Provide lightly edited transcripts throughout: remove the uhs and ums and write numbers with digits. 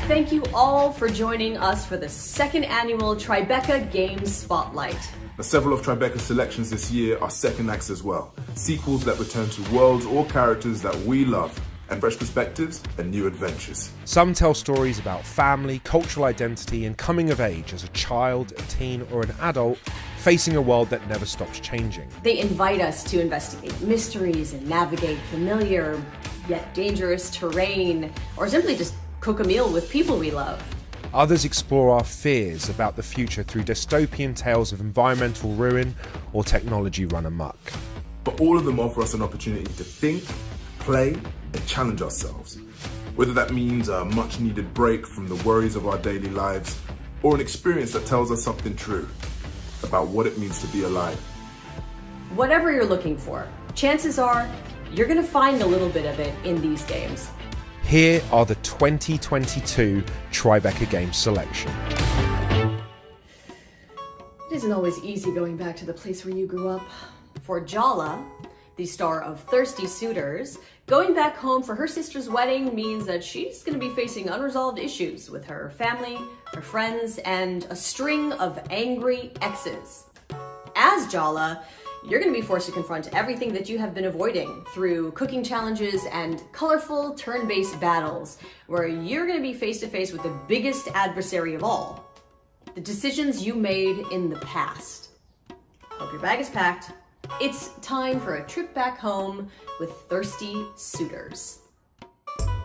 Thank you all for joining us for the second annual Tribeca Games Spotlight. Several of Tribeca's selections this year are second acts as well. Sequels that return to worlds or characters that we love, and fresh perspectives and new adventures. Some tell stories about family, cultural identity, and coming of age as a child, a teen, or an adult facing a world that never stops changing. They invite us to investigate mysteries and navigate familiar yet dangerous terrain, or simply just cook a meal with people we love. Others explore our fears about the future through dystopian tales of environmental ruin or technology run amok. But all of them offer us an opportunity to think, play, and challenge ourselves. Whether that means a much needed break from the worries of our daily lives, or an experience that tells us something true about what it means to be alive. Whatever you're looking for, chances are you're gonna find a little bit of it in these games. Here are the 2022 Tribeca Games selection. It isn't always easy going back to the place where you grew up. For Jala, the star of Thirsty Suitors, going back home for her sister's wedding means that she's going to be facing unresolved issues with her family, her friends, and a string of angry exes. As Jala, you're going to be forced to confront everything that you have been avoiding through cooking challenges and colorful turn-based battles, where you're going to be face-to-face with the biggest adversary of all, the decisions you made in the past. Hope your bag is packed. It's time for a trip back home with Thirsty Suitors.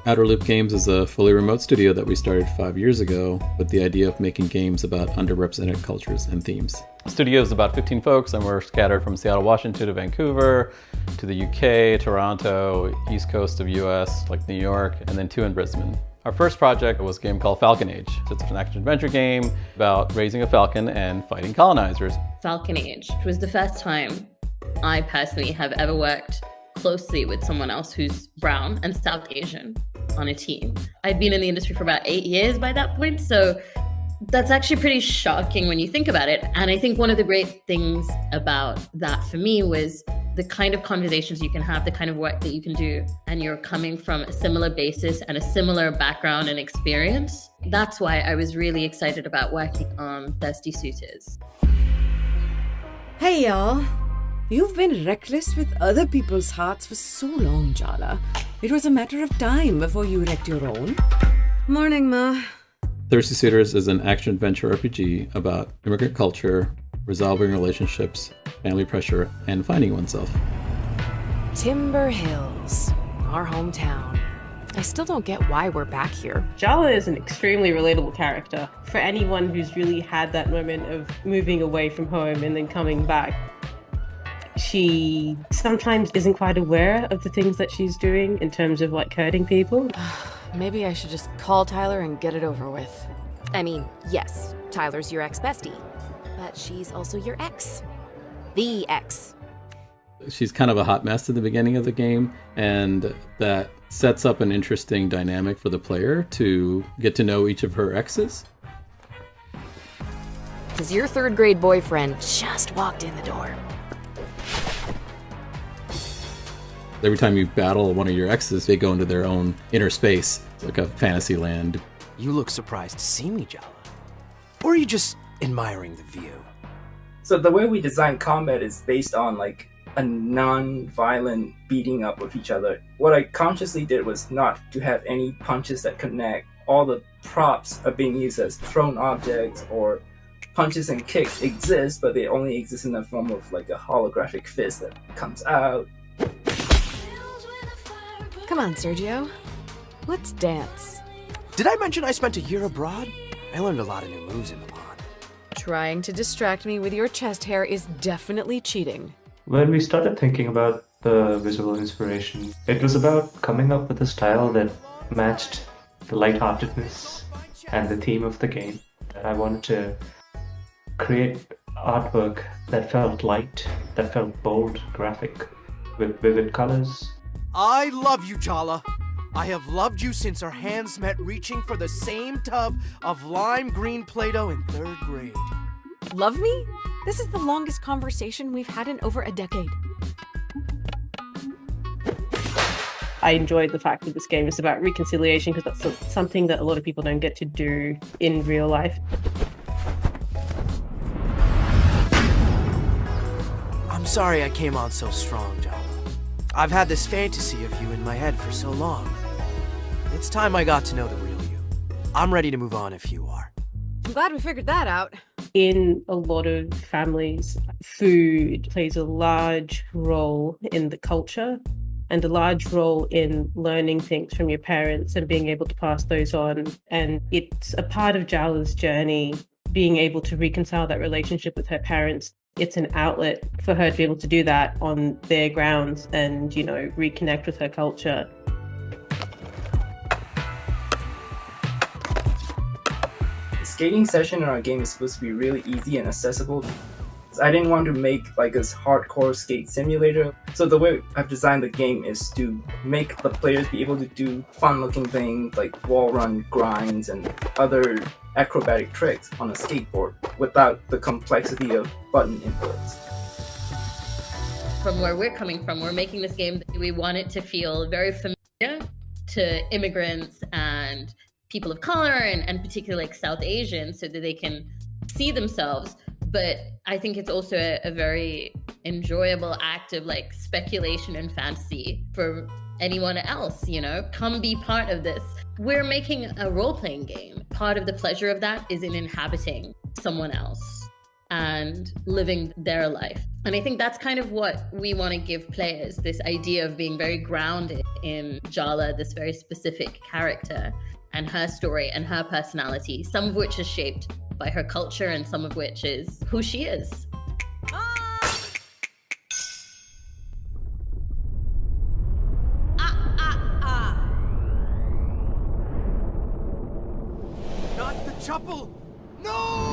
Outer Loop Games is a fully remote studio that we started 5 years ago with the idea of making games about underrepresented cultures and themes. The studio is about 15 folks, and we're scattered from Seattle, Washington to Vancouver, to the UK, Toronto, east coast of US, like New York, and then 2 in Brisbane. Our first project was a game called Falcon Age. It's an action-adventure game about raising a falcon and fighting colonizers. Falcon Age was the first time I personally have ever worked closely with someone else who's brown and South Asian on a team. I'd been in the industry for about 8 years by that point, so that's actually pretty shocking when you think about it. And I think one of the great things about that for me was the kind of conversations you can have, the kind of work that you can do, and you're coming from a similar basis and a similar background and experience. That's why I was really excited about working on Thirsty Suitors. Hey y'all. You've been reckless with other people's hearts for so long, Jala. It was a matter of time before you wrecked your own. Morning, Ma. Thirsty Suitors is an action-adventure RPG about immigrant culture, resolving relationships, family pressure, and finding oneself. Timber Hills, our hometown. I still don't get why we're back here. Jala is an extremely relatable character for anyone who's really had that moment of moving away from home and then coming back. She sometimes isn't quite aware of the things that she's doing in terms of like hurting people. Maybe I should just call Tyler and get it over with. I mean, yes, Tyler's your ex-bestie, but she's also your ex. The ex. She's kind of a hot mess at the beginning of the game, and that sets up an interesting dynamic for the player to get to know each of her exes. Because your third grade boyfriend just walked in the door. Every time you battle one of your exes, they go into their own inner space, like a fantasy land. You look surprised to see me, Jala. Or are you just admiring the view? So the way we design combat is based on like a non-violent beating up of each other. What I consciously did was not to have any punches that connect. All the props are being used as thrown objects, or punches and kicks exist, but they only exist in the form of like a holographic fist that comes out. Come on, Sergio. Let's dance. Did I mention I spent a year abroad? I learned a lot of new moves in Milan. Trying to distract me with your chest hair is definitely cheating. When we started thinking about the visual inspiration, it was about coming up with a style that matched the lightheartedness and the theme of the game. I wanted to create artwork that felt light, that felt bold, graphic, with vivid colors. I love you, Jala. I have loved you since our hands met reaching for the same tub of lime green Play-Doh in 3rd grade. Love me? This is the longest conversation we've had in over a decade. I enjoyed the fact that this game is about reconciliation because that's something that a lot of people don't get to do in real life. I'm sorry I came on so strong, Jala. I've had this fantasy of you in my head for so long. It's time I got to know the real you. I'm ready to move on if you are. I'm glad we figured that out. In a lot of families, food plays a large role in the culture and a large role in learning things from your parents and being able to pass those on. And it's a part of Jala's journey, being able to reconcile that relationship with her parents. It's an outlet for her to be able to do that on their grounds and, you know, reconnect with her culture. The skating session in our game is supposed to be really easy and accessible. I didn't want to make like this hardcore skate simulator. So the way I've designed the game is to make the players be able to do fun looking things like wall run grinds and other acrobatic tricks on a skateboard without the complexity of button inputs. From where we're coming from, we're making this game that we want it to feel very familiar to immigrants and people of color and particularly like South Asians so that they can see themselves. But I think it's also a very enjoyable act of like speculation and fantasy for anyone else, you know, come be part of this. We're making a role-playing game. Part of the pleasure of that is in inhabiting someone else and living their life. And I think that's kind of what we want to give players, this idea of being very grounded in Jala, this very specific character and her story and her personality, some of which is shaped by her culture and some of which is who she is. Not the chapel! No!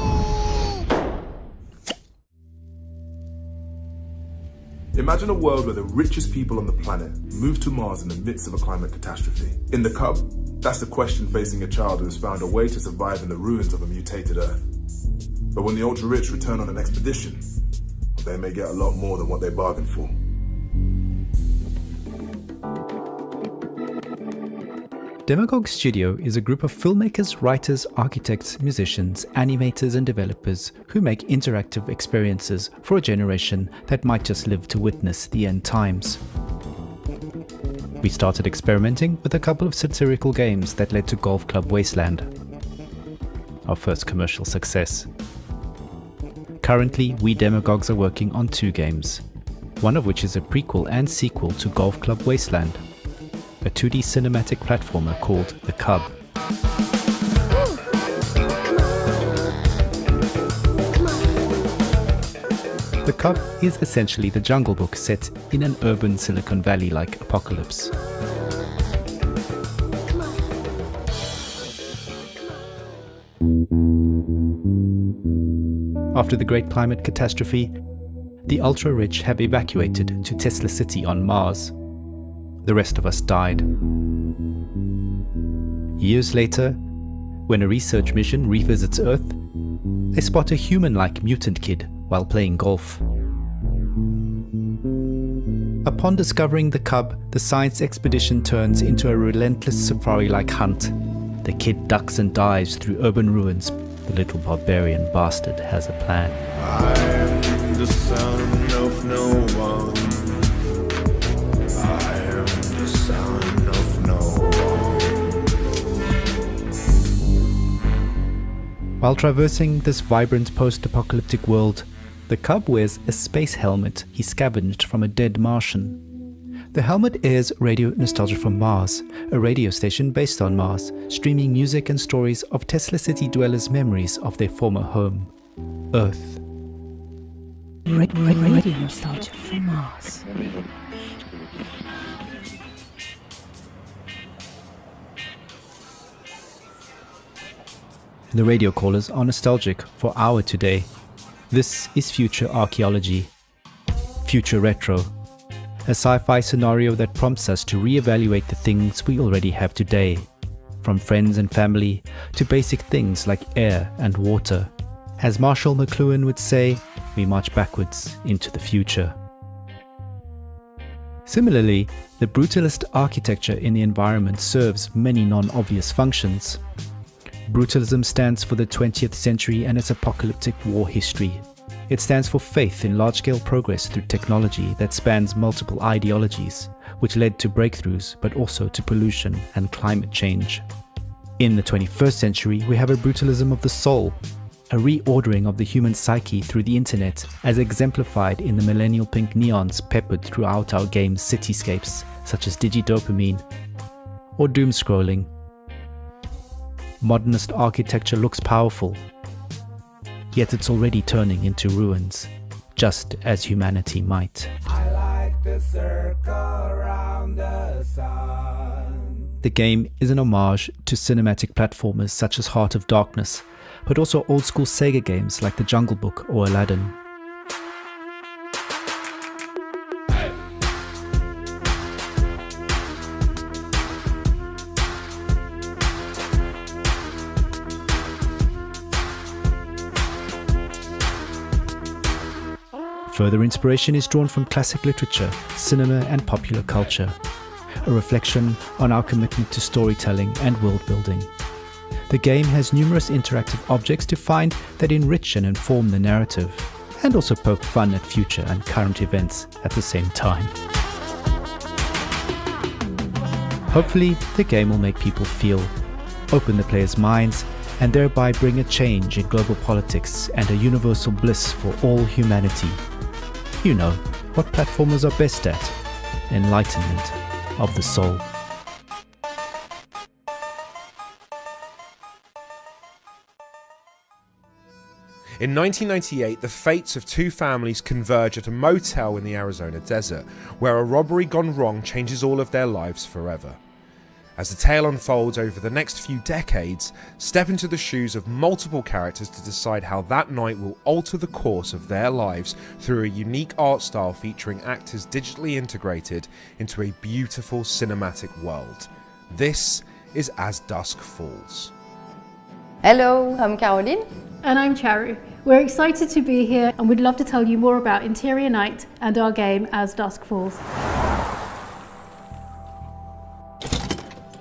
Imagine a world where the richest people on the planet move to Mars in the midst of a climate catastrophe. In the Cub, that's the question facing a child who has found a way to survive in the ruins of a mutated Earth. But when the ultra-rich return on an expedition, they may get a lot more than what they bargained for. Demagogue Studio is a group of filmmakers, writers, architects, musicians, animators and developers who make interactive experiences for a generation that might just live to witness the end times. We started experimenting with a couple of satirical games that led to Golf Club Wasteland, our first commercial success. Currently, we Demagogues are working on 2 games, one of which is a prequel and sequel to Golf Club Wasteland, a 2D cinematic platformer called The Cub. The Cub is essentially the Jungle Book set in an urban Silicon Valley-like apocalypse. After the Great Climate Catastrophe, the ultra-rich have evacuated to Tesla City on Mars. The rest of us died. Years later, when a research mission revisits Earth, they spot a human-like mutant kid while playing golf. Upon discovering the Cub, the science expedition turns into a relentless safari-like hunt. The kid ducks and dives through urban ruins. The little barbarian bastard has a plan. I am the son of no one. I am the son of no one. While traversing this vibrant post-apocalyptic world, the Cub wears a space helmet he scavenged from a dead Martian. The helmet airs Radio Nostalgia from Mars, a radio station based on Mars, streaming music and stories of Tesla City dwellers' memories of their former home, Earth. Radio Nostalgia from Mars. The radio callers are nostalgic for our today. This is Future Archaeology, Future Retro, a sci-fi scenario that prompts us to re-evaluate the things we already have today, from friends and family to basic things like air and water. As Marshall McLuhan would say, we march backwards into the future. Similarly, the brutalist architecture in the environment serves many non-obvious functions. Brutalism stands for the 20th century and its apocalyptic war history. It stands for faith in large-scale progress through technology that spans multiple ideologies, which led to breakthroughs but also to pollution and climate change. In the 21st century, we have a brutalism of the soul, a reordering of the human psyche through the internet, as exemplified in the millennial pink neons peppered throughout our game's cityscapes, such as digidopamine or doom scrolling. Modernist architecture looks powerful, yet it's already turning into ruins, just as humanity might. I like the circle around the sun. The game is an homage to cinematic platformers such as Heart of Darkness, but also old-school Sega games like The Jungle Book or Aladdin. Further inspiration is drawn from classic literature, cinema and popular culture, a reflection on our commitment to storytelling and world building. The game has numerous interactive objects to find that enrich and inform the narrative, and also poke fun at future and current events at the same time. Hopefully, the game will make people feel, open the players' minds, and thereby bring a change in global politics and a universal bliss for all humanity. You know, what platformers are best at: enlightenment of the soul. In 1998, the fates of two families converge at a motel in the Arizona desert, where a robbery gone wrong changes all of their lives forever. As the tale unfolds over the next few decades, step into the shoes of multiple characters to decide how that night will alter the course of their lives through a unique art style featuring actors digitally integrated into a beautiful cinematic world. This is As Dusk Falls. Hello, I'm Caroline. And I'm Charu. We're excited to be here and would love to tell you more about Interior Night and our game As Dusk Falls.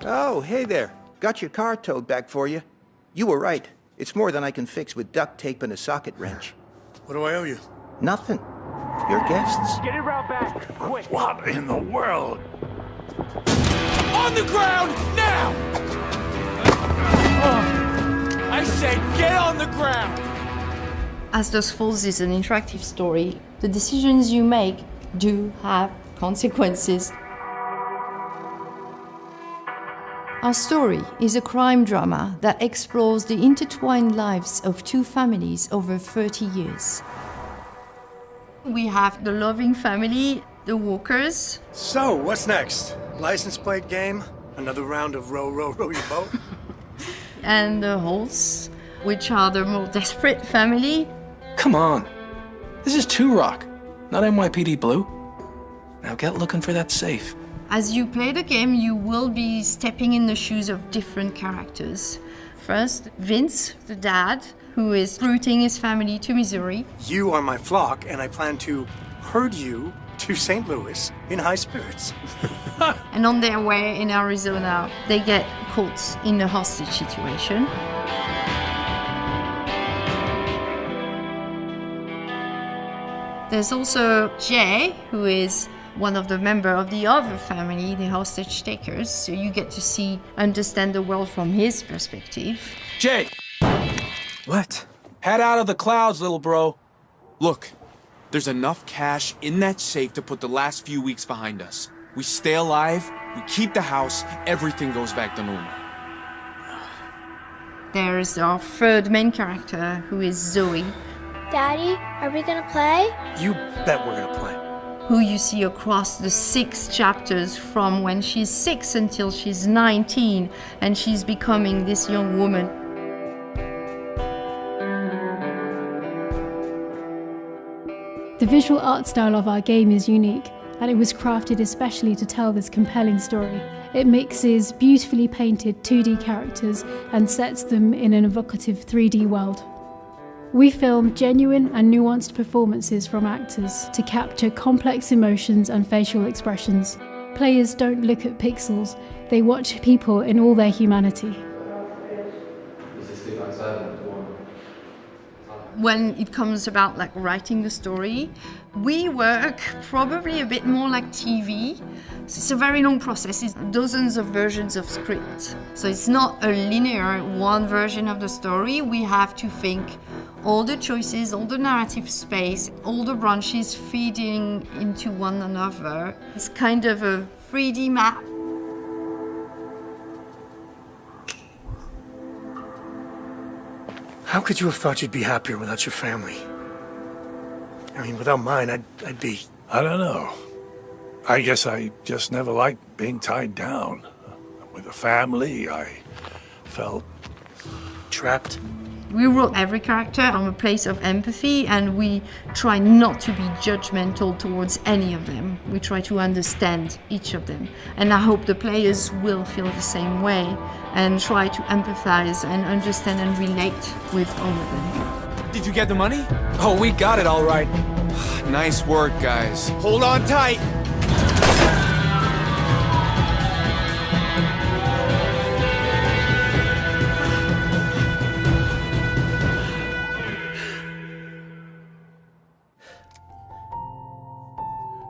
Oh, hey there. Got your car towed back for you. You were right. It's more than I can fix with duct tape and a socket wrench. What do I owe you? Nothing. Your guests. Get it round back, quick! What in the world? On the ground, now! I said get on the ground! As Dusk Falls is an interactive story. The decisions you make do have consequences. Our story is a crime drama that explores the intertwined lives of two families over 30 years. We have the loving family, the Walkers. So, what's next? License plate game? Another round of row, row, row your boat? And the Holts, which are the more desperate family. Come on. This is 2-Rock, not NYPD Blue. Now get looking for that safe. As you play the game, you will be stepping in the shoes of different characters. First, Vince, the dad, who is rooting his family to Missouri. You are my flock, and I plan to herd you to St. Louis in high spirits. And on their way in Arizona, they get caught in a hostage situation. There's also Jay, who is one of the members of the other family, the hostage takers, so you get to understand the world from his perspective. Jay! What? Head out of the clouds, little bro. Look, there's enough cash in that safe to put the last few weeks behind us. We stay alive, we keep the house, everything goes back to normal. There's our third main character, who is Zoe. Daddy, are we gonna play? You bet we're gonna play. Who you see across the 6 chapters from when she's 6 until she's 19, and she's becoming this young woman. The visual art style of our game is unique, and it was crafted especially to tell this compelling story. It mixes beautifully painted 2D characters and sets them in an evocative 3D world. We film genuine and nuanced performances from actors to capture complex emotions and facial expressions. Players don't look at pixels, they watch people in all their humanity. When it comes about like writing the story, we work probably a bit more like TV. So it's a very long process. It's dozens of versions of script. So it's not a linear one version of the story. We have to think all the choices, all the narrative space, all the branches feeding into one another. It's kind of a 3D map. How could you have thought you'd be happier without your family? I mean, without mine, I'd be... I don't know. I guess I just never liked being tied down. With a family, I felt... trapped? We wrote every character from a place of empathy, and we try not to be judgmental towards any of them. We try to understand each of them. And I hope the players will feel the same way and try to empathize and understand and relate with all of them. Did you get the money? Oh, we got it all right. Nice work, guys. Hold on tight.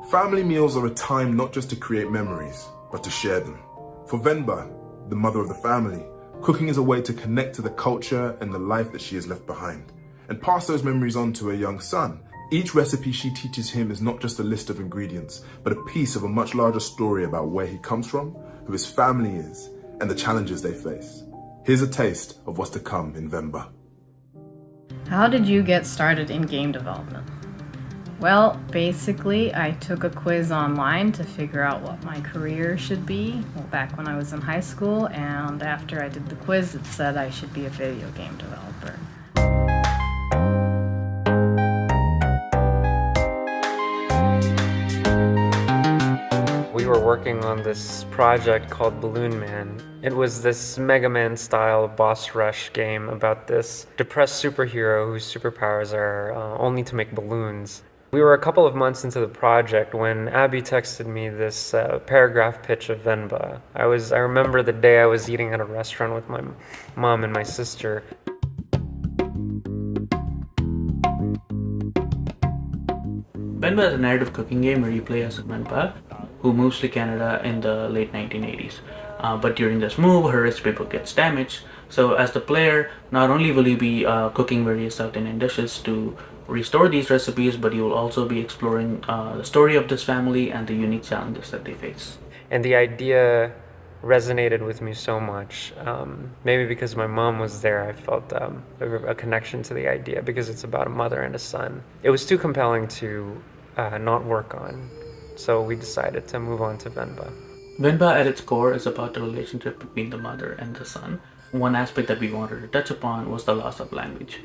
Family meals are a time not just to create memories, but to share them. For Wemba, the mother of the family, cooking is a way to connect to the culture and the life that she has left behind, and pass those memories on to her young son. Each recipe she teaches him is not just a list of ingredients, but a piece of a much larger story about where he comes from, who his family is, and the challenges they face. Here's a taste of what's to come in Wemba. How did you get started in game development? Well, basically, I took a quiz online to figure out what my career should be back when I was in high school, and after I did the quiz, it said I should be a video game developer. We were working on this project called Balloon Man. It was this Mega Man style boss rush game about this depressed superhero whose superpowers are only to make balloons. We were a couple of months into the project when Abby texted me this paragraph pitch of Wemba. I remember the day I was eating at a restaurant with my mom and my sister. Wemba is a narrative cooking game where you play as Wemba, who moves to Canada in the late 1980s. But during this move, her recipe book gets damaged. So as the player, not only will you be cooking various South Indian dishes to restore these recipes, but you will also be exploring the story of this family and the unique challenges that they face. And the idea resonated with me so much. Maybe because my mom was there, I felt a connection to the idea because it's about a mother and a son. It was too compelling to not work on, so we decided to move on to Wemba. Wemba at its core is about the relationship between the mother and the son. One aspect that we wanted to touch upon was the loss of language.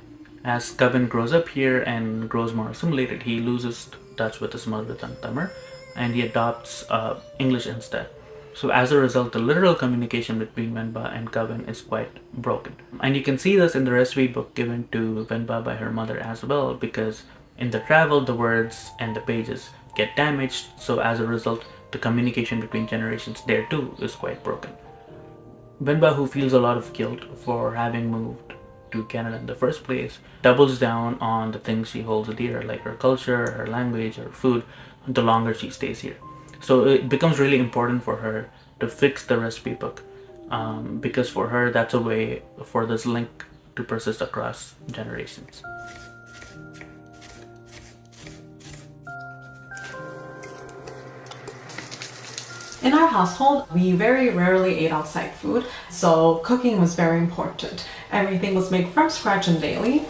As Cuphead grows up here and grows more assimilated, he loses touch with his mother tongue Tamar, and he adopts English instead. So as a result, the literal communication between Wemba and Cuphead is quite broken. And you can see this in the recipe book given to Wemba by her mother as well, because in the travel, the words and the pages get damaged, so as a result, the communication between generations there too is quite broken. Wemba, who feels a lot of guilt for having moved to Canada in the first place, doubles down on the things she holds dear, like her culture, her language, her food, the longer she stays here. So it becomes really important for her to fix the recipe book, because for her that's a way for this link to persist across generations. In our household, we very rarely ate outside food, so cooking was very important. Everything was made from scratch and daily.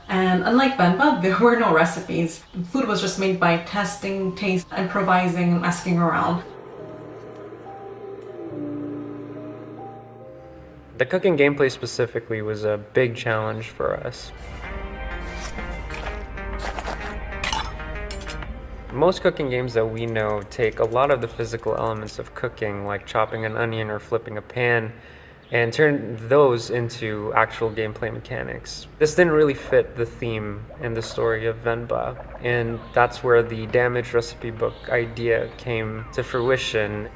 And unlike Wemba, there were no recipes. Food was just made by testing, taste, improvising, and asking around. The cooking gameplay specifically was a big challenge for us. Most cooking games that we know take a lot of the physical elements of cooking, like chopping an onion or flipping a pan, and turn those into actual gameplay mechanics. This didn't really fit the theme and the story of Wemba, and that's where the damage recipe book idea came to fruition.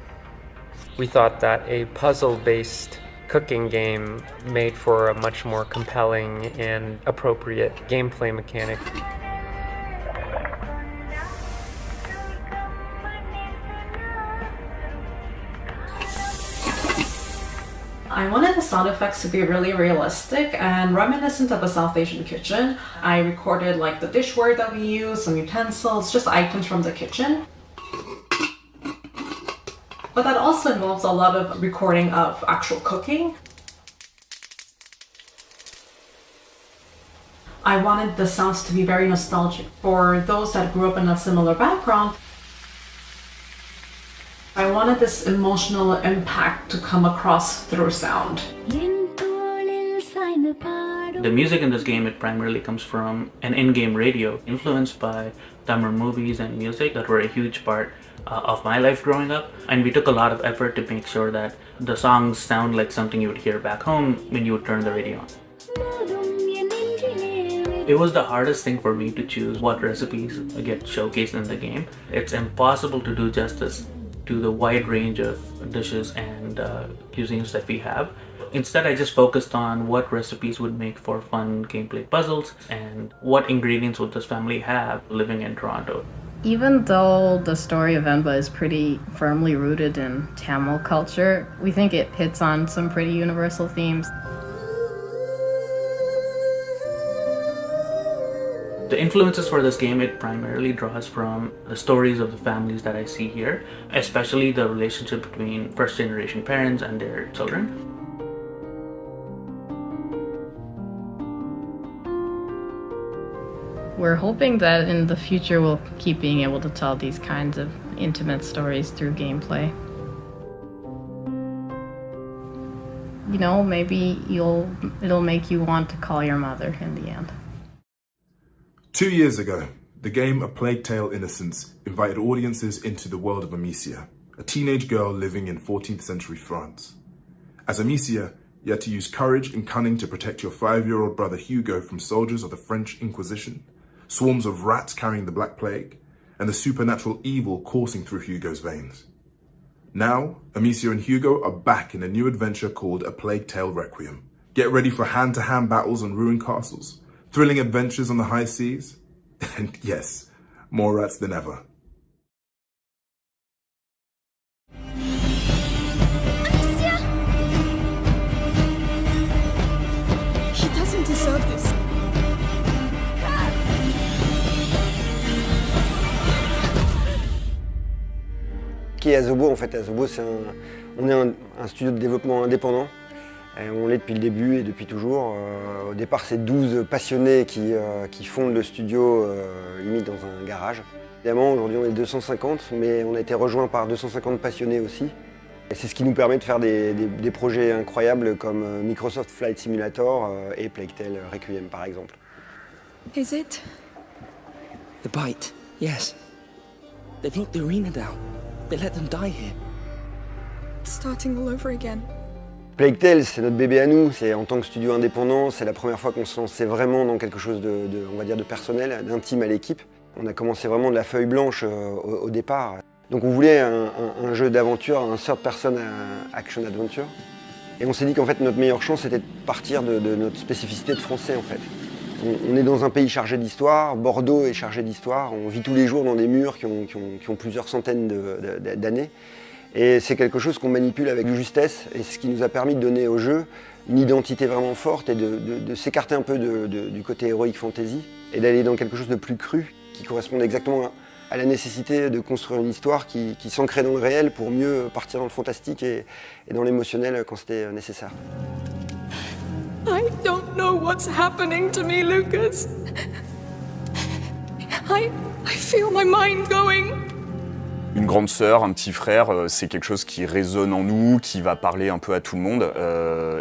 We thought that a puzzle-based cooking game made for a much more compelling and appropriate gameplay mechanic. I wanted the sound effects to be really realistic and reminiscent of a South Asian kitchen. I recorded like the dishware that we use, some utensils, just items from the kitchen. But that also involves a lot of recording of actual cooking. I wanted the sounds to be very nostalgic for those that grew up in a similar background. I wanted this emotional impact to come across through sound. The music in this game, it primarily comes from an in-game radio influenced by Tamil movies and music that were a huge part of my life growing up. And we took a lot of effort to make sure that the songs sound like something you would hear back home when you would turn the radio on. It was the hardest thing for me to choose what recipes get showcased in the game. It's impossible to do justice to the wide range of dishes and cuisines that we have. Instead, I just focused on what recipes would make for fun gameplay puzzles and what ingredients would this family have living in Toronto. Even though the story of Wemba is pretty firmly rooted in Tamil culture, we think it hits on some pretty universal themes. The influences for this game, it primarily draws from the stories of the families that I see here, especially the relationship between first-generation parents and their children. We're hoping that in the future we'll keep being able to tell these kinds of intimate stories through gameplay. You know, maybe it'll make you want to call your mother in the end. 2 years ago, the game A Plague Tale: Innocence invited audiences into the world of Amicia, a teenage girl living in 14th century France. As Amicia, you had to use courage and cunning to protect your 5-year-old brother Hugo from soldiers of the French Inquisition, swarms of rats carrying the Black Plague, and the supernatural evil coursing through Hugo's veins. Now, Amicia and Hugo are back in a new adventure called A Plague Tale: Requiem. Get ready for hand-to-hand battles on ruined castles, thrilling adventures on the high seas, and yes, more rats than ever. Alicia! He doesn't deserve this. Qui est Asobo en fait? Asobo, on est un studio de développement indépendant. Et on l'est depuis le début et depuis toujours. Au départ, c'est 12 passionnés qui fondent le studio limite dans un garage. Évidemment, aujourd'hui, on est 250, mais on a été rejoint par 250 passionnés aussi. Et c'est ce qui nous permet de faire des projets incroyables comme Microsoft Flight Simulator et Plague Tale Requiem, par exemple. Is it? The bite, yes. They've locked the arena down. They let them die here. It's starting all over again. Plague Tale, c'est notre bébé à nous. En tant que studio indépendant, c'est la première fois qu'on se lançait vraiment dans quelque chose on va dire de personnel, d'intime à l'équipe. On a commencé vraiment de la feuille blanche au départ. Donc on voulait un jeu d'aventure, un third person action adventure. Et on s'est dit qu'en fait notre meilleure chance c'était de partir de notre spécificité de français en fait. On est dans un pays chargé d'histoire, Bordeaux est chargé d'histoire, on vit tous les jours dans des murs qui ont plusieurs centaines d'années. Et c'est quelque chose qu'on manipule avec justesse et ce qui nous a permis de donner au jeu une identité vraiment forte et de s'écarter un peu du côté héroïque fantasy et d'aller dans quelque chose de plus cru qui corresponde exactement à la nécessité de construire une histoire qui s'ancrait dans le réel pour mieux partir dans le fantastique et dans l'émotionnel quand c'était nécessaire. I don't know what's happening to me, Lucas. I feel my mind going. Une grande sœur, un petit frère, c'est quelque chose qui résonne en nous, qui va parler un peu à tout le monde.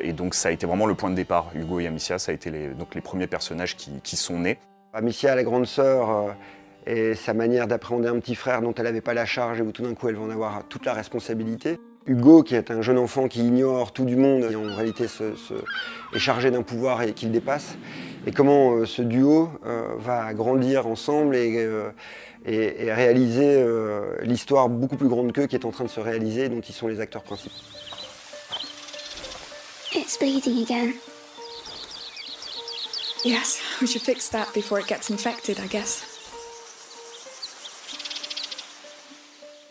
Et donc ça a été vraiment le point de départ. Hugo et Amicia, ça a été les premiers personnages qui sont nés. Amicia, la grande sœur, et sa manière d'appréhender un petit frère dont elle n'avait pas la charge et où tout d'un coup elle va en avoir toute la responsabilité. Hugo, qui est un jeune enfant qui ignore tout du monde, et en réalité est chargé d'un pouvoir et qui le dépasse, et comment ce duo va grandir ensemble et réaliser l'histoire beaucoup plus grande qu'eux qui est en train de se réaliser, dont ils sont les acteurs principaux. It's bleeding again. Yes, we should fix that before it gets infected, I guess.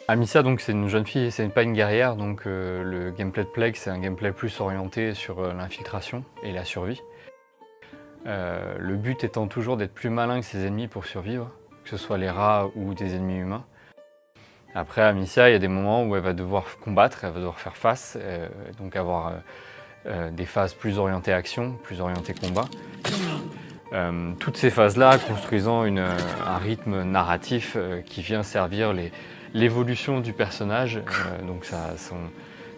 Amicia, donc, c'est une jeune fille, c'est pas une guerrière, donc le gameplay de Plague, c'est un gameplay plus orienté sur l'infiltration et la survie. Le but étant toujours d'être plus malin que ses ennemis pour survivre, que ce soit les rats ou des ennemis humains. Après, Amicia, il y a des moments où elle va devoir combattre, elle va devoir faire face, donc avoir des phases plus orientées action, plus orientées combat. Toutes ces phases-là construisant un rythme narratif qui vient servir l'évolution du personnage, donc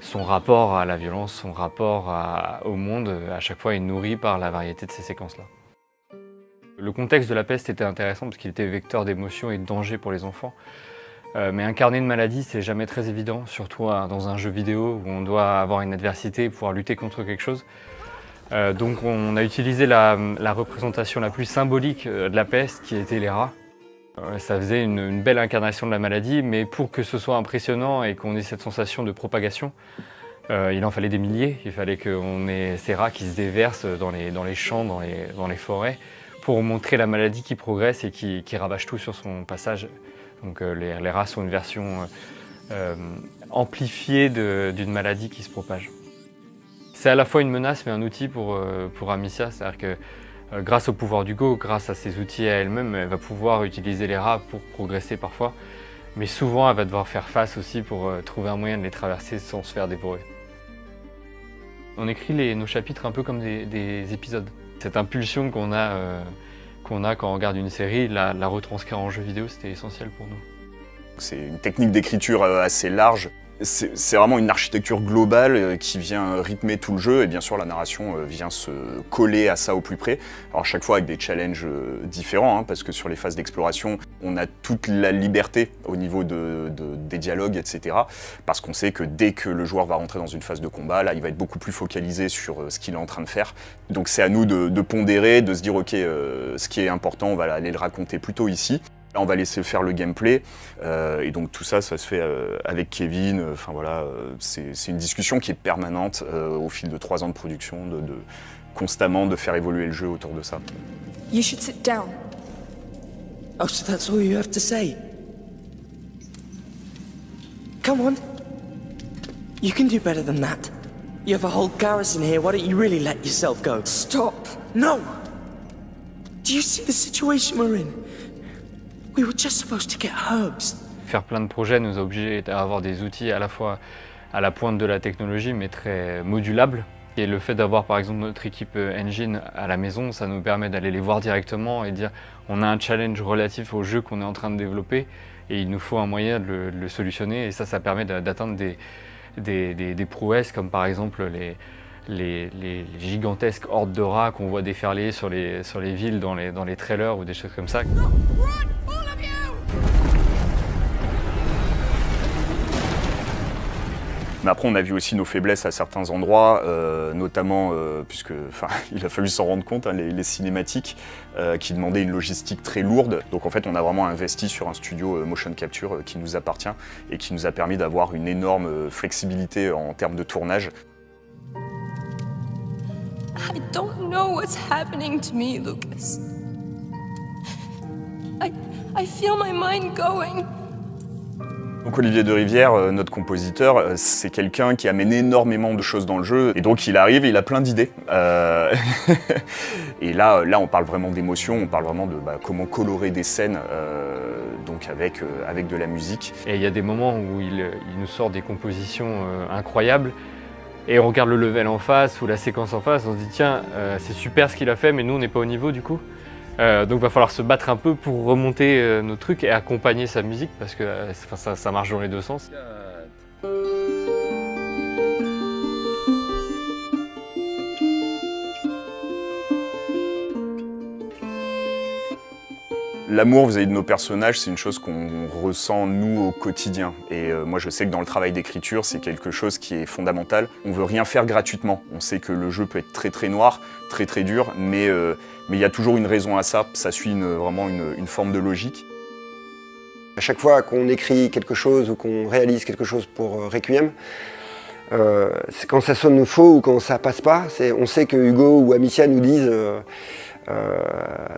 son rapport à la violence, son rapport au monde, à chaque fois est nourri par la variété de ces séquences-là. Le contexte de la peste était intéressant parce qu'il était vecteur d'émotions et de danger pour les enfants. Mais incarner une maladie, c'est jamais très évident, surtout dans un jeu vidéo où on doit avoir une adversité et pouvoir lutter contre quelque chose. Donc on a utilisé la représentation la plus symbolique de la peste, qui était les rats. Ça faisait une belle incarnation de la maladie, mais pour que ce soit impressionnant et qu'on ait cette sensation de propagation, il en fallait des milliers. Il fallait qu'on ait ces rats qui se déversent dans les champs, dans les forêts, pour montrer la maladie qui progresse et qui ravage tout sur son passage. Donc les rats sont une version amplifiée d'une maladie qui se propage. C'est à la fois une menace mais un outil pour Amicia, c'est-à-dire que grâce au pouvoir d'Hugo, grâce à ses outils à elle-même, elle va pouvoir utiliser les rats pour progresser parfois, mais souvent elle va devoir faire face aussi pour trouver un moyen de les traverser sans se faire dévorer. On écrit nos chapitres un peu comme des épisodes. Cette impulsion qu'on a quand on regarde une série, la retranscrire en jeu vidéo, c'était essentiel pour nous. C'est une technique d'écriture assez large. C'est vraiment une architecture globale qui vient rythmer tout le jeu et bien sûr la narration vient se coller à ça au plus près. Alors à chaque fois avec des challenges différents parce que sur les phases d'exploration on a toute la liberté au niveau des dialogues etc. Parce qu'on sait que dès que le joueur va rentrer dans une phase de combat, là il va être beaucoup plus focalisé sur ce qu'il est en train de faire. Donc c'est à nous de pondérer, de se dire ok ce qui est important on va aller le raconter plutôt ici. Là, on va laisser faire le gameplay et donc tout ça se fait avec Kevin. Enfin voilà, c'est une discussion qui est permanente au fil de 3 ans de production, constamment de faire évoluer le jeu autour de ça. You should sit down. Oh, so that's all you have to say? Come on. You can do better than that. You have a whole garrison here, why don't you really let yourself go? Stop. No! Do you see the situation we're in? We were just supposed to get herbs. Faire plein de projets nous a obligés à avoir des outils à la fois à la pointe de la technologie mais très modulables. Et le fait d'avoir par exemple notre équipe engine à la maison, ça nous permet d'aller les voir directement et dire on a un challenge relatif au jeu qu'on est en train de développer et il nous faut un moyen de le solutionner et ça permet d'atteindre des prouesses comme par exemple les gigantesques hordes de rats qu'on voit déferler sur les villes dans les trailers ou des choses comme ça. Mais après, on a vu aussi nos faiblesses à certains endroits, notamment puisque, il a fallu s'en rendre compte, les cinématiques qui demandaient une logistique très lourde. Donc en fait, on a vraiment investi sur un studio motion capture qui nous appartient et qui nous a permis d'avoir une énorme flexibilité en termes de tournage. I don't know what's happening to me, Lucas. I feel my mind going. Donc Olivier de Rivière, notre compositeur, c'est quelqu'un qui amène énormément de choses dans le jeu. Et donc il arrive et il a plein d'idées. Et là, on parle vraiment d'émotion, on parle vraiment de comment colorer des scènes donc avec de la musique. Et il y a des moments où il nous sort des compositions incroyables. Et on regarde le level en face ou la séquence en face, on se dit tiens, c'est super ce qu'il a fait, mais nous on n'est pas au niveau du coup. Donc il va falloir se battre un peu pour remonter nos trucs et accompagner sa musique parce que ça marche dans les deux sens. L'amour vis-à-vis de nos personnages, c'est une chose qu'on ressent nous au quotidien. Et moi je sais que dans le travail d'écriture, c'est quelque chose qui est fondamental. On veut rien faire gratuitement. On sait que le jeu peut être très très noir, très très dur, mais il y a toujours une raison à ça. Ça suit vraiment une forme de logique. À chaque fois qu'on écrit quelque chose ou qu'on réalise quelque chose pour Requiem, quand ça sonne faux ou quand ça passe pas, on sait que Hugo ou Amicia nous disent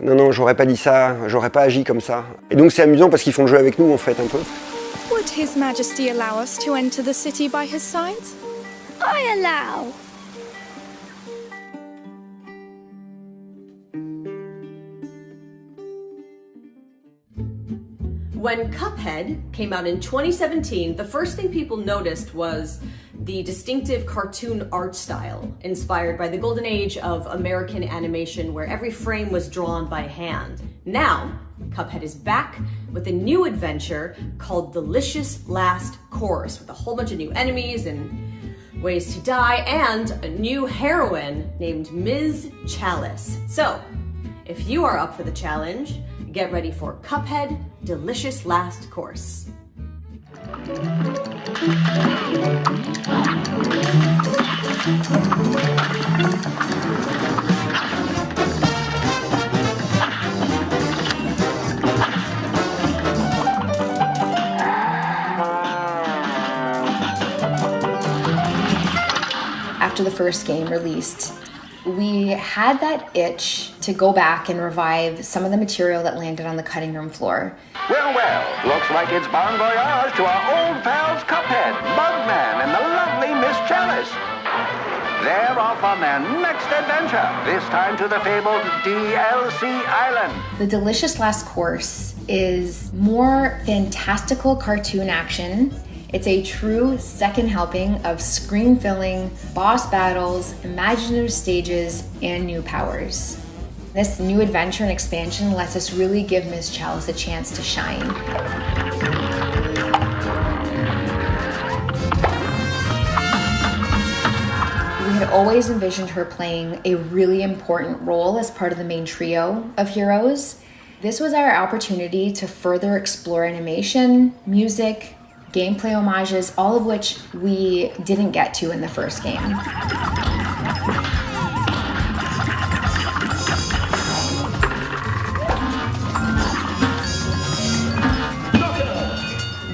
non, j'aurais pas dit ça, j'aurais pas agi comme ça. Et donc c'est amusant parce qu'ils font le jeu avec nous en fait un peu. Would His Majesty allow us to enter the city by his side? I allow. When Cuphead came out in 2017, the first thing people noticed was the distinctive cartoon art style, inspired by the golden age of American animation where every frame was drawn by hand. Now, Cuphead is back with a new adventure called Delicious Last Course, with a whole bunch of new enemies and ways to die, and a new heroine named Ms. Chalice. So, if you are up for the challenge, get ready for Cuphead Delicious Last Course. After the first game released, we had that itch to go back and revive some of the material that landed on the cutting room floor. Well, looks like it's bon voyage to our old pals Cuphead, Bugman, and the lovely Miss Chalice. They're off on their next adventure, this time to the fabled DLC Island. The Delicious Last Course is more fantastical cartoon action. It's a true second helping of screen-filling, boss battles, imaginative stages, and new powers. This new adventure and expansion lets us really give Ms. Chalice a chance to shine. We had always envisioned her playing a really important role as part of the main trio of heroes. This was our opportunity to further explore animation, music, gameplay homages, all of which we didn't get to in the first game.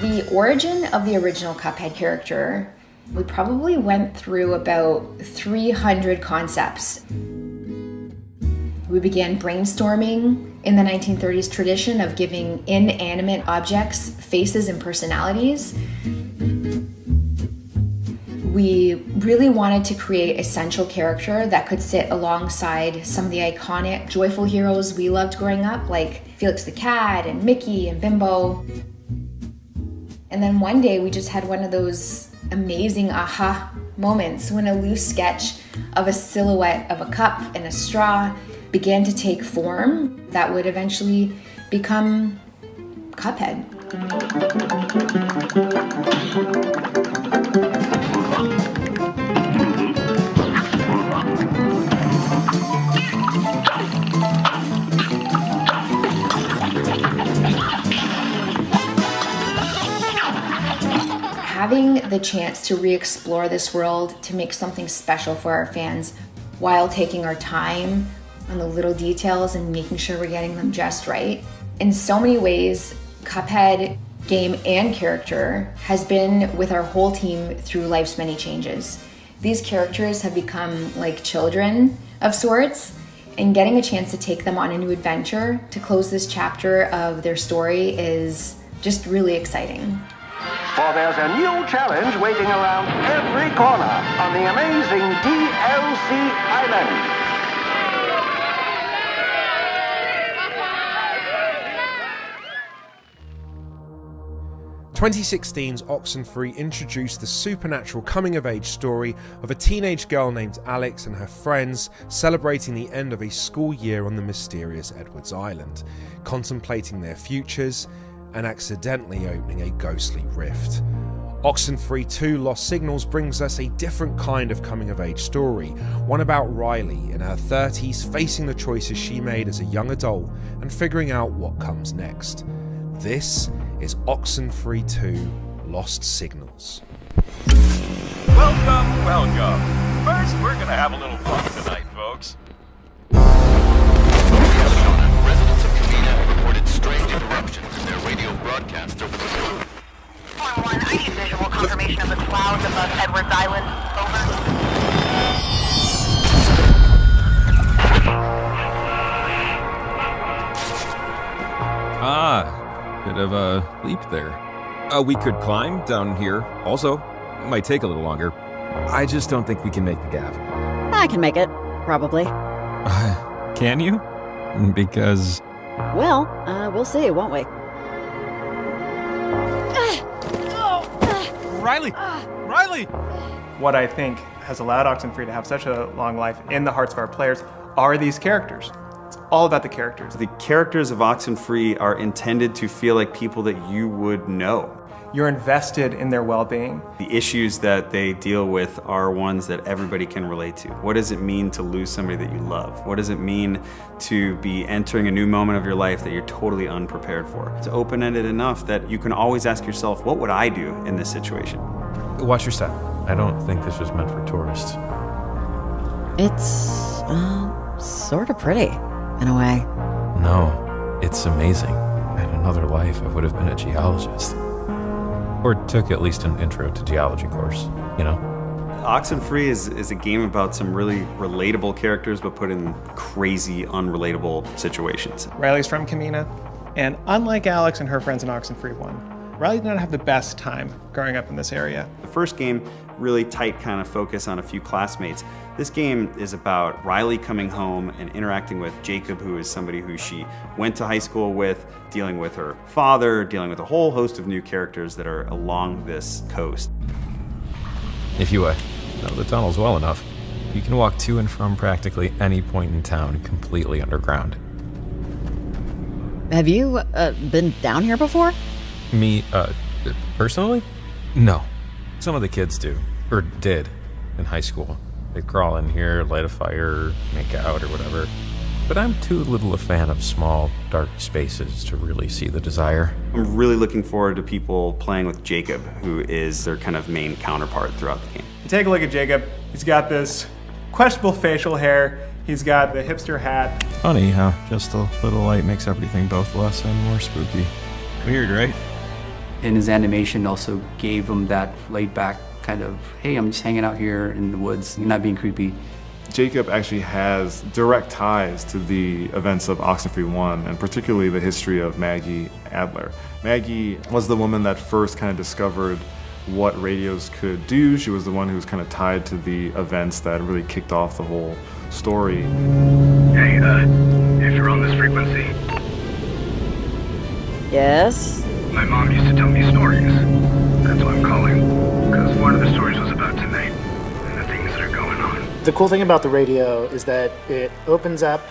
The origin of the original Cuphead character, we probably went through about 300 concepts. We began brainstorming in the 1930s tradition of giving inanimate objects faces and personalities. We really wanted to create a central character that could sit alongside some of the iconic joyful heroes we loved growing up, like Felix the Cat and Mickey and Bimbo. And then one day we just had one of those amazing aha moments when a loose sketch of a silhouette of a cup and a straw began to take form that would eventually become Cuphead. Having the chance to re-explore this world, to make something special for our fans while taking our time on the little details and making sure we're getting them just right. In so many ways, Cuphead, game and character, has been with our whole team through life's many changes. These characters have become like children of sorts, and getting a chance to take them on a new adventure to close this chapter of their story is just really exciting. For there's a new challenge waiting around every corner on the amazing DLC Island. 2016's Oxenfree introduced the supernatural coming-of-age story of a teenage girl named Alex and her friends celebrating the end of a school year on the mysterious Edwards Island, contemplating their futures and accidentally opening a ghostly rift. Oxenfree 2 Lost Signals brings us a different kind of coming-of-age story, one about Riley in her 30s facing the choices she made as a young adult and figuring out what comes next. This is Oxenfree 2 Lost Signals. Welcome, welcome. First, we're gonna have a little fun tonight, folks. Residents of Cuphead reported strange interruptions in their radio broadcasts over the summer. 1-1, I need visual confirmation of the clouds above Edwards Island. Over. Bit of a leap there. We could climb down here. Also, it might take a little longer. I just don't think we can make the gap. I can make it, probably. Can you? Because... Well, we'll see, won't we? Riley! Riley! What I think has allowed Oxenfree to have such a long life in the hearts of our players are these characters. It's all about the characters. The characters of Oxenfree are intended to feel like people that you would know. You're invested in their well-being. The issues that they deal with are ones that everybody can relate to. What does it mean to lose somebody that you love? What does it mean to be entering a new moment of your life that you're totally unprepared for? It's open-ended enough that you can always ask yourself, what would I do in this situation? Watch your step. I don't think this was meant for tourists. It's, sort of pretty, in a way. No, it's amazing. In another life, I would have been a geologist. Or took at least an intro to geology course, you know? Oxenfree is a game about some really relatable characters, but put in crazy, unrelatable situations. Riley's from Kamina, and unlike Alex and her friends in Oxenfree 1, Riley did not have the best time growing up in this area. The first game, really tight kind of focus on a few classmates. This game is about Riley coming home and interacting with Jacob, who is somebody who she went to high school with, dealing with her father, dealing with a whole host of new characters that are along this coast. If you know the tunnels well enough, you can walk to and from practically any point in town completely underground. Have you, been down here before? Me, personally? No. Some of the kids do, or did, in high school. They'd crawl in here, light a fire, make out, or whatever. But I'm too little a fan of small, dark spaces to really see the desire. I'm really looking forward to people playing with Jacob, who is their kind of main counterpart throughout the game. Take a look at Jacob. He's got this questionable facial hair. He's got the hipster hat. Funny how just a little light makes everything both less and more spooky. Weird, right? And his animation also gave him that laid-back kind of, hey, I'm just hanging out here in the woods, not being creepy. Jacob actually has direct ties to the events of Oxenfree 1, and particularly the history of Maggie Adler. Maggie was the woman that first kind of discovered what radios could do. She was the one who was kind of tied to the events that really kicked off the whole story. Hey, if you're on this frequency. Yes? My mom used to tell me stories. That's why I'm calling. Because one of the stories was about tonight and the things that are going on. The cool thing about the radio is that it opens up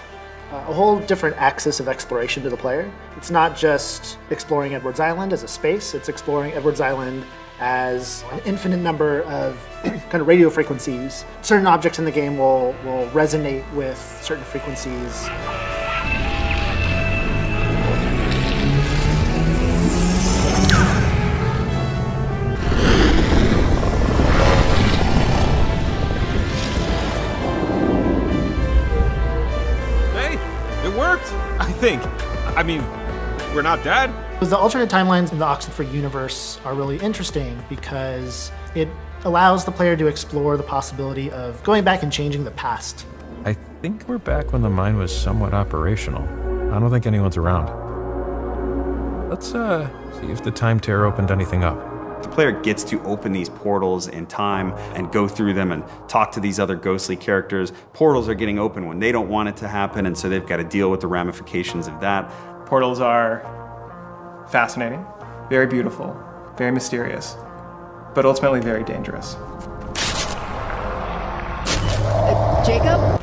a whole different axis of exploration to the player. It's not just exploring Edwards Island as a space, it's exploring Edwards Island as an infinite number of kind of radio frequencies. Certain objects in the game will resonate with certain frequencies. I think. I mean, we're not dead. The alternate timelines in the Oxenfree universe are really interesting because it allows the player to explore the possibility of going back and changing the past. I think we're back when the mine was somewhat operational. I don't think anyone's around. Let's see if the time tear opened anything up. The player gets to open these portals in time and go through them and talk to these other ghostly characters. Portals are getting open when they don't want it to happen, and so they've got to deal with the ramifications of that. Portals are fascinating, very beautiful, very mysterious, but ultimately very dangerous. Jacob?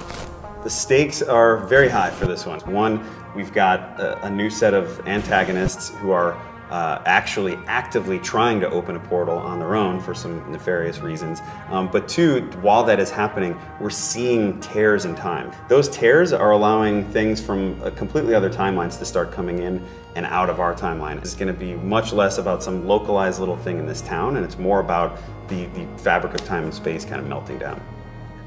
The stakes are very high for this one. One, we've got a new set of antagonists who are actually actively trying to open a portal on their own for some nefarious reasons. But two, while that is happening, we're seeing tears in time. Those tears are allowing things from completely other timelines to start coming in and out of our timeline. It's going to be much less about some localized little thing in this town, and it's more about the fabric of time and space kind of melting down.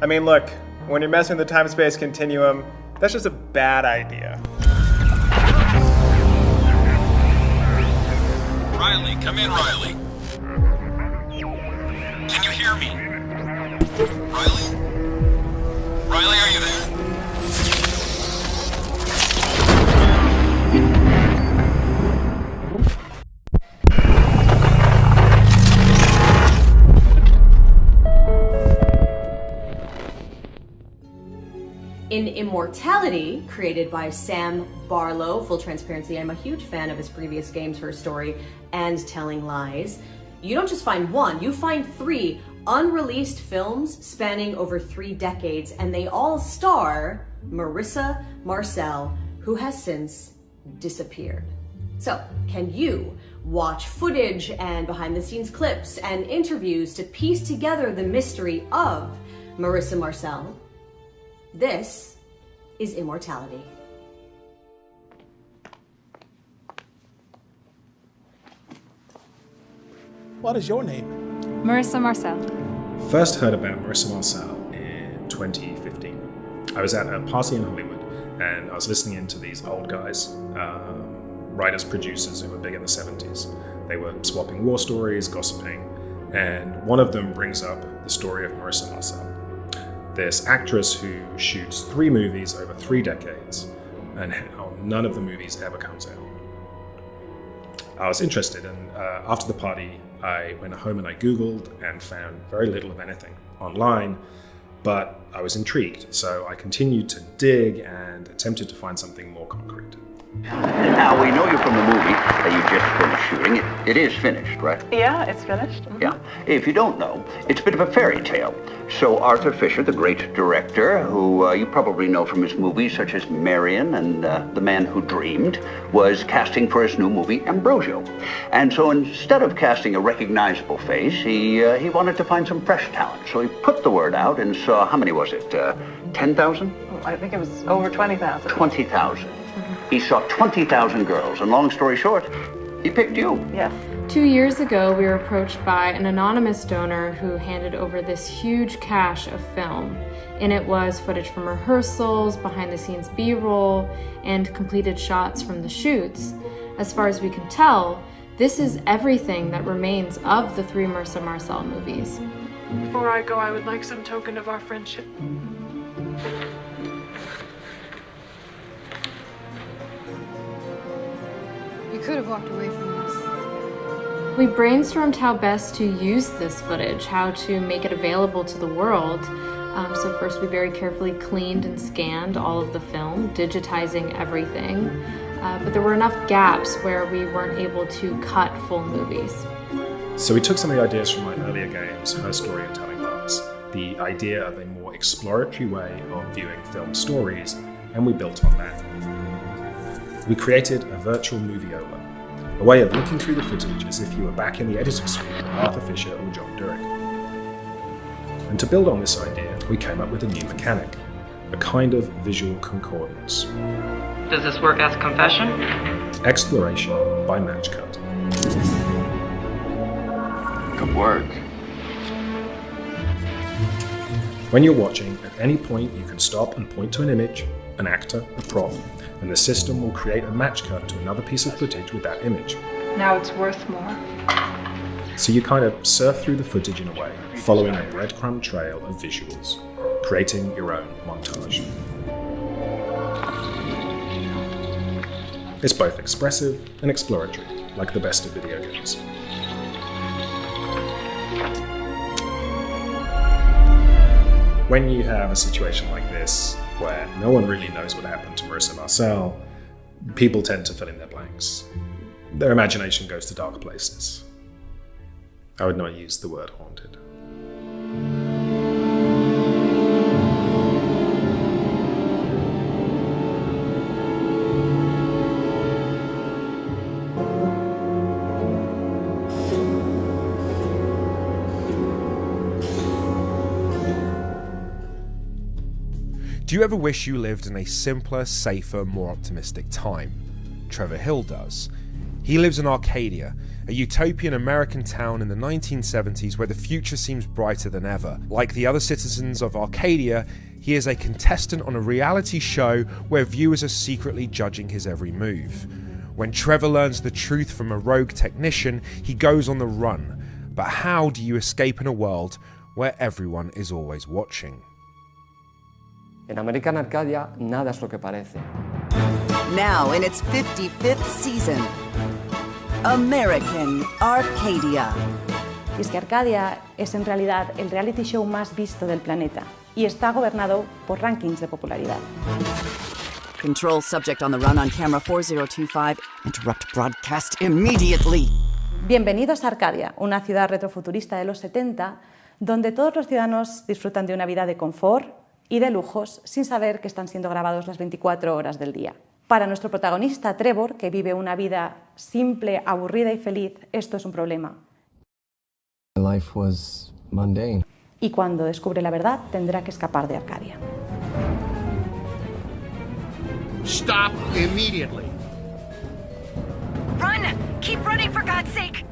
I mean, look, when you're messing with the time-space continuum, that's just a bad idea. Riley, come in, Riley. Can you hear me? Riley? Riley, are you there? In Immortality, created by Sam Barlow, full transparency, I'm a huge fan of his previous games, Her Story and Telling Lies, you don't just find one, you find 3 unreleased films spanning over 3 decades, and they all star Marissa Marcel, who has since disappeared. So, can you watch footage and behind-the-scenes clips and interviews to piece together the mystery of Marissa Marcel? This is Immortality. What is your name? Marissa Marcel. First heard about Marissa Marcel in 2015. I was at a party in Hollywood and I was listening in to these old guys, writers, producers who were big in the 70s. They were swapping war stories, gossiping, and one of them brings up the story of Marissa Marcel, this actress who shoots 3 movies over 3 decades and how none of the movies ever comes out. I was interested, and after the party, I went home and I Googled and found very little of anything online, but I was intrigued, so I continued to dig and attempted to find something more concrete. Now, we know you from the movie that you just finished shooting. It is finished, right? Yeah, it's finished. Yeah. If you don't know, it's a bit of a fairy tale. So Arthur Fisher, the great director, who you probably know from his movies such as Marion and The Man Who Dreamed, was casting for his new movie, Ambrosio. And so instead of casting a recognizable face, he wanted to find some fresh talent. So he put the word out and saw, how many was it, 10,000? I think it was over 20,000. 20,000. He saw 20,000 girls, and long story short, he picked you. Yes. 2 years ago, we were approached by an anonymous donor who handed over this huge cache of film. In it was footage from rehearsals, behind-the-scenes B-roll, and completed shots from the shoots. As far as we can tell, this is everything that remains of the 3 Marissa Marcel movies. Before I go, I would like some token of our friendship. You could have walked away from this. We brainstormed how best to use this footage, how to make it available to the world. So first we very carefully cleaned and scanned all of the film, digitizing everything. But there were enough gaps where we weren't able to cut full movies. So we took some of the ideas from my earlier games, Her Story and Telling Lies, the idea of a more exploratory way of viewing film stories, and we built on that. We created a virtual movieola, a way of looking through the footage as if you were back in the editing suite with Arthur Fisher or John Durick. And to build on this idea, we came up with a new mechanic, a kind of visual concordance. Does this work as confession? Exploration by match cut. Good words. When you're watching, at any point you can stop and point to an image, an actor, a prop, and the system will create a match cut to another piece of footage with that image. Now it's worth more. So you kind of surf through the footage in a way, following a breadcrumb trail of visuals, creating your own montage. It's both expressive and exploratory, like the best of video games. When you have a situation like this, where no one really knows what happened to Marissa Marcel, people tend to fill in their blanks. Their imagination goes to dark places. I would not use the word haunted. Do you ever wish you lived in a simpler, safer, more optimistic time? Trevor Hill does. He lives in Arcadia, a utopian American town in the 1970s where the future seems brighter than ever. Like the other citizens of Arcadia, he is a contestant on a reality show where viewers are secretly judging his every move. When Trevor learns the truth from a rogue technician, he goes on the run. But how do you escape in a world where everyone is always watching? En American Arcadia, nada es lo que parece. Now in its 55th season, American Arcadia. Y es que Arcadia es en realidad el reality show más visto del planeta y está gobernado por rankings de popularidad. Control subject on the run on camera 4025. Interrupt broadcast immediately. Bienvenidos a Arcadia, una ciudad retrofuturista de los 70, donde todos los ciudadanos disfrutan de una vida de confort y de lujos sin saber que están siendo grabados las 24 horas del día. Para nuestro protagonista, Trevor, que vive una vida simple, aburrida y feliz, esto es un problema. Life was mundane. Y cuando descubre la verdad, tendrá que escapar de Arcadia. Stop immediately. Run! Keep running for God's sake.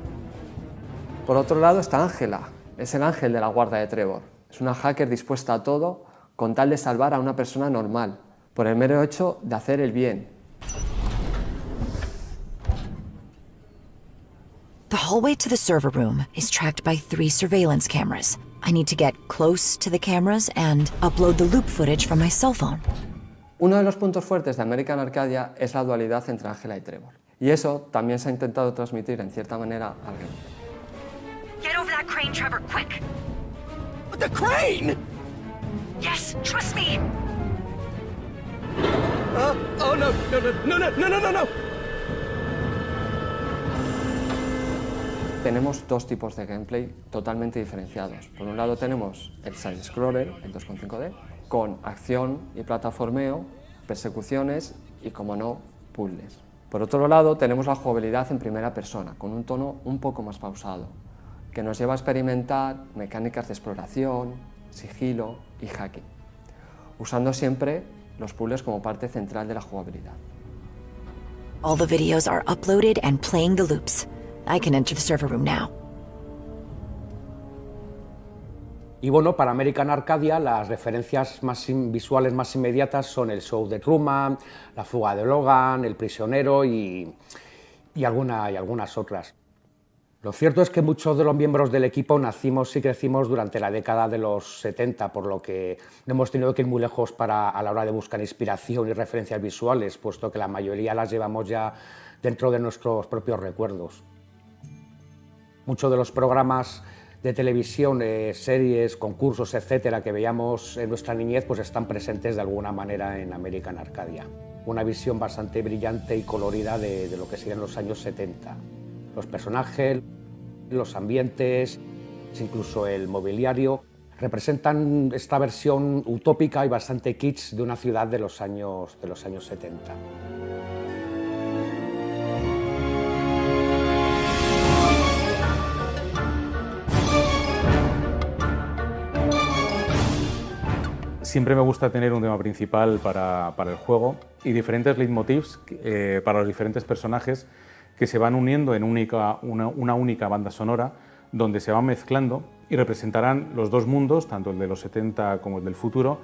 Por otro lado está Ángela, es el ángel de la guarda de Trevor. Es una hacker dispuesta a todo con tal de salvar a una persona normal, por el mero hecho de hacer el bien. The hallway to the server room is tracked by 3 surveillance cameras. I need to get close to the cameras and upload the loop footage from my cell phone. Uno de los puntos fuertes de American Arcadia es la dualidad entre Ángela y Trevor. Y eso también se ha intentado transmitir en cierta manera al game. Get over that crane, Trevor, quick! The crane? Yes, trust me! Oh no. Tenemos dos tipos de gameplay totalmente diferenciados. Por un lado tenemos el side-scroller, el 2.5D, con acción y plataformeo, persecuciones y, como no, puzzles. Por otro lado tenemos la jugabilidad en primera persona, con un tono un poco más pausado, que nos lleva a experimentar mecánicas de exploración, sigilo y hacking, usando siempre los puzzles como parte central de la jugabilidad. All the videos are uploaded and playing the loops. I can enter the server room now. Y bueno, para American Arcadia las referencias más visuales más inmediatas son el show de Truman, la fuga de Logan, el prisionero y algunas otras. Lo cierto es que muchos de los miembros del equipo nacimos y crecimos durante la década de los 70, por lo que no hemos tenido que ir muy lejos a la hora de buscar inspiración y referencias visuales, puesto que la mayoría las llevamos ya dentro de nuestros propios recuerdos. Muchos de los programas de televisión, series, concursos, etcétera, que veíamos en nuestra niñez, pues están presentes de alguna manera en American Arcadia. Una visión bastante brillante y colorida de lo que serían los años 70. Los personajes, los ambientes, incluso el mobiliario, representan esta versión utópica y bastante kitsch de una ciudad de los años 70. Siempre me gusta tener un tema principal para el juego y diferentes leitmotivs para los diferentes personajes que se van uniendo en una única banda sonora donde se van mezclando y representarán los dos mundos, tanto el de los 70 como el del futuro,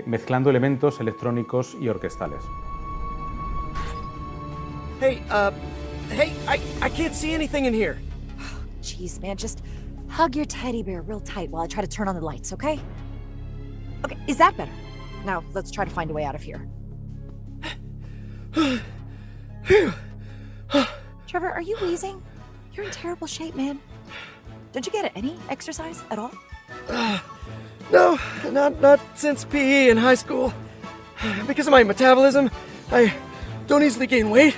mezclando elementos electrónicos y orquestales. Hey, I can't see anything in here. Jeez, man, just hug your teddy bear real tight while I try to turn on the lights, okay? Okay, is that better? Now, let's try to find a way out of here. Trevor, are you wheezing? You're in terrible shape, man. Don't you get any exercise at all? No, not since PE in high school. Because of my metabolism, I don't easily gain weight,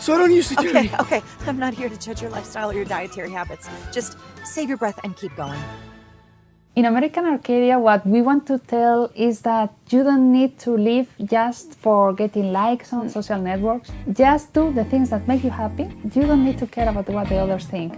so I don't usually do any... Okay, I'm not here to judge your lifestyle or your dietary habits. Just save your breath and keep going. In American Arcadia, what we want to tell is that you don't need to live just for getting likes on social networks. Just do the things that make you happy. You don't need to care about what the others think.